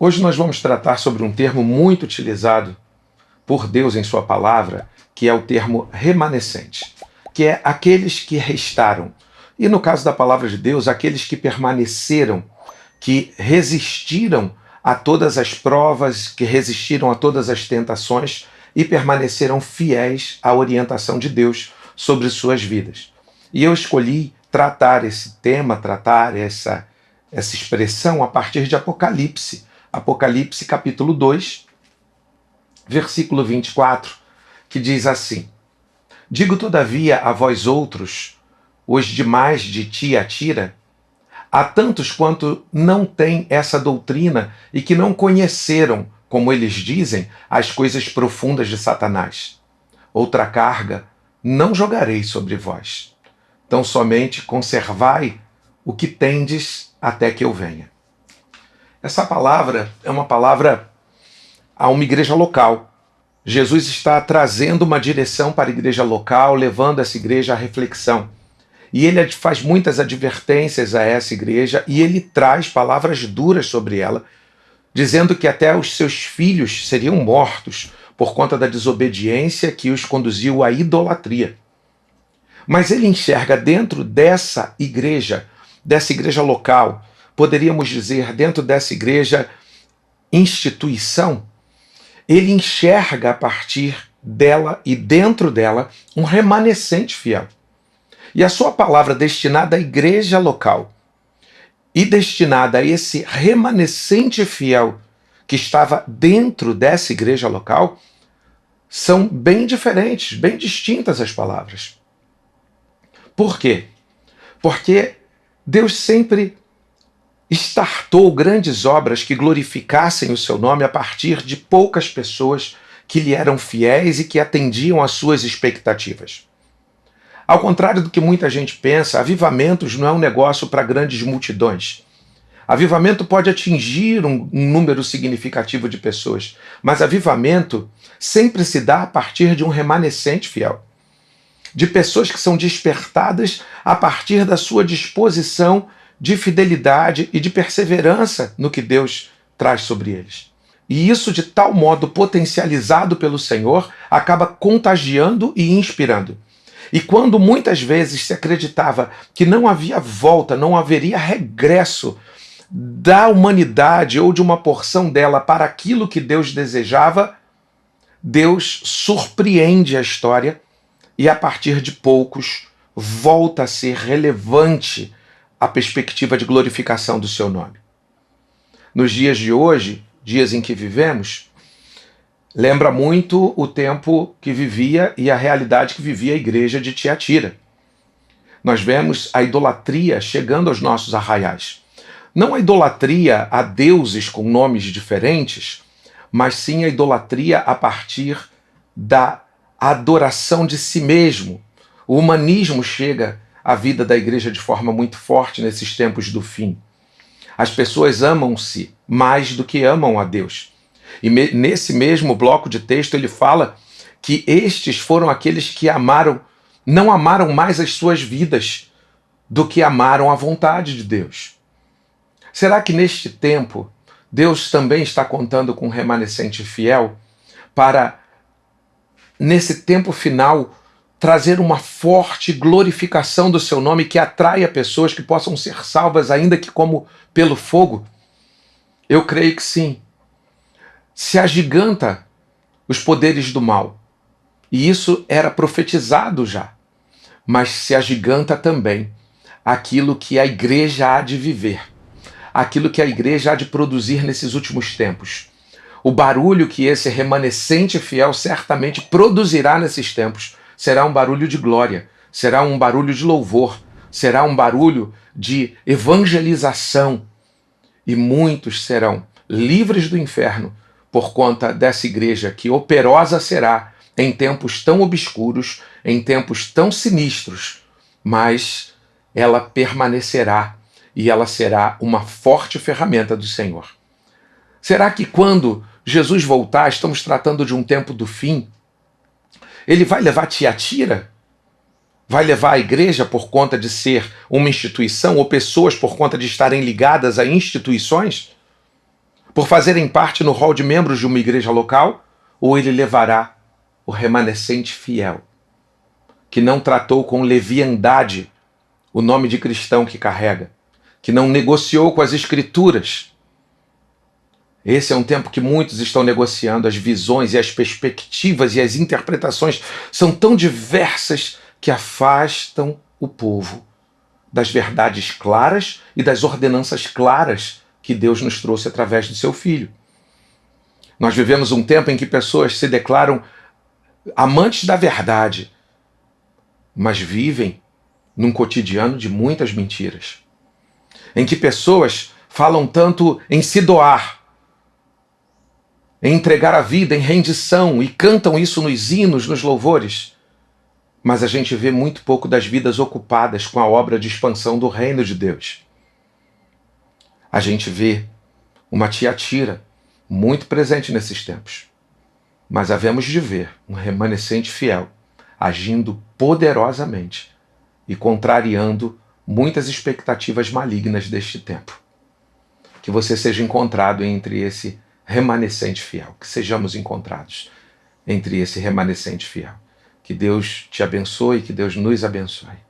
Hoje nós vamos tratar sobre um termo muito utilizado por Deus em sua palavra, que é o termo remanescente, que é aqueles que restaram. E no caso da palavra de Deus, aqueles que permaneceram, que resistiram a todas as provas, que resistiram a todas as tentações e permaneceram fiéis à orientação de Deus sobre suas vidas. E eu escolhi tratar esse tema, tratar essa expressão a partir de Apocalipse. Apocalipse capítulo 2, versículo 24, que diz assim: Digo todavia a vós outros, os demais de Tiatira, há tantos quanto não têm essa doutrina e que não conheceram, como eles dizem, as coisas profundas de Satanás. Outra carga não jogarei sobre vós. Então somente conservai o que tendes até que eu venha. Essa palavra é uma palavra a uma igreja local. Jesus está trazendo uma direção para a igreja local, levando essa igreja à reflexão. E ele faz muitas advertências a essa igreja e ele traz palavras duras sobre ela, dizendo que até os seus filhos seriam mortos por conta da desobediência que os conduziu à idolatria. Mas ele enxerga dentro dessa igreja local, poderíamos dizer, dentro dessa igreja instituição, ele enxerga a partir dela e dentro dela um remanescente fiel. E a sua palavra destinada à igreja local e destinada a esse remanescente fiel que estava dentro dessa igreja local são bem diferentes, bem distintas as palavras. Por quê? Porque Deus sempre startou grandes obras que glorificassem o seu nome a partir de poucas pessoas que lhe eram fiéis e que atendiam às suas expectativas. Ao contrário do que muita gente pensa, avivamentos não é um negócio para grandes multidões. Avivamento pode atingir um número significativo de pessoas, mas avivamento sempre se dá a partir de um remanescente fiel, de pessoas que são despertadas a partir da sua disposição de fidelidade e de perseverança no que Deus traz sobre eles. E isso, de tal modo potencializado pelo Senhor, acaba contagiando e inspirando. E quando muitas vezes se acreditava que não havia volta, não haveria regresso da humanidade ou de uma porção dela para aquilo que Deus desejava, Deus surpreende a história e a partir de poucos volta a ser relevante a perspectiva de glorificação do seu nome. Nos dias de hoje, dias em que vivemos, lembra muito o tempo que vivia e a realidade que vivia a igreja de Tiatira. Nós vemos a idolatria chegando aos nossos arraiais. Não a idolatria a deuses com nomes diferentes, mas sim a idolatria a partir da adoração de si mesmo. O humanismo chega à vida da igreja de forma muito forte nesses tempos do fim. As pessoas amam-se mais do que amam a Deus. E nesse mesmo bloco de texto ele fala que estes foram aqueles que não amaram mais as suas vidas do que amaram a vontade de Deus. Será que neste tempo Deus também está contando com um remanescente fiel para, nesse tempo final, trazer uma forte glorificação do seu nome que atraia pessoas que possam ser salvas, ainda que como pelo fogo? Eu creio que sim. Se agiganta os poderes do mal. E isso era profetizado já. Mas se agiganta também aquilo que a igreja há de viver. Aquilo que a igreja há de produzir nesses últimos tempos. O barulho que esse remanescente fiel certamente produzirá nesses tempos será um barulho de glória, será um barulho de louvor, será um barulho de evangelização. E muitos serão livres do inferno por conta dessa igreja que operosa será em tempos tão obscuros, em tempos tão sinistros, mas ela permanecerá e ela será uma forte ferramenta do Senhor. Será que quando Jesus voltar, estamos tratando de um tempo do fim, ele vai levar Tiatira? Vai levar a igreja por conta de ser uma instituição ou pessoas por conta de estarem ligadas a instituições? Por fazerem parte no rol de membros de uma igreja local, ou ele levará o remanescente fiel, que não tratou com leviandade o nome de cristão que carrega, que não negociou com as escrituras. Esse é um tempo que muitos estão negociando, as visões e as perspectivas e as interpretações são tão diversas que afastam o povo das verdades claras e das ordenanças claras que Deus nos trouxe através de seu Filho. Nós vivemos um tempo em que pessoas se declaram amantes da verdade, mas vivem num cotidiano de muitas mentiras. Em que pessoas falam tanto em se doar, em entregar a vida, em rendição, e cantam isso nos hinos, nos louvores, mas a gente vê muito pouco das vidas ocupadas com a obra de expansão do reino de Deus. A gente vê uma Tiatira muito presente nesses tempos, mas havemos de ver um remanescente fiel agindo poderosamente e contrariando muitas expectativas malignas deste tempo. Que você seja encontrado entre esse remanescente fiel, que sejamos encontrados entre esse remanescente fiel. Que Deus te abençoe, que Deus nos abençoe.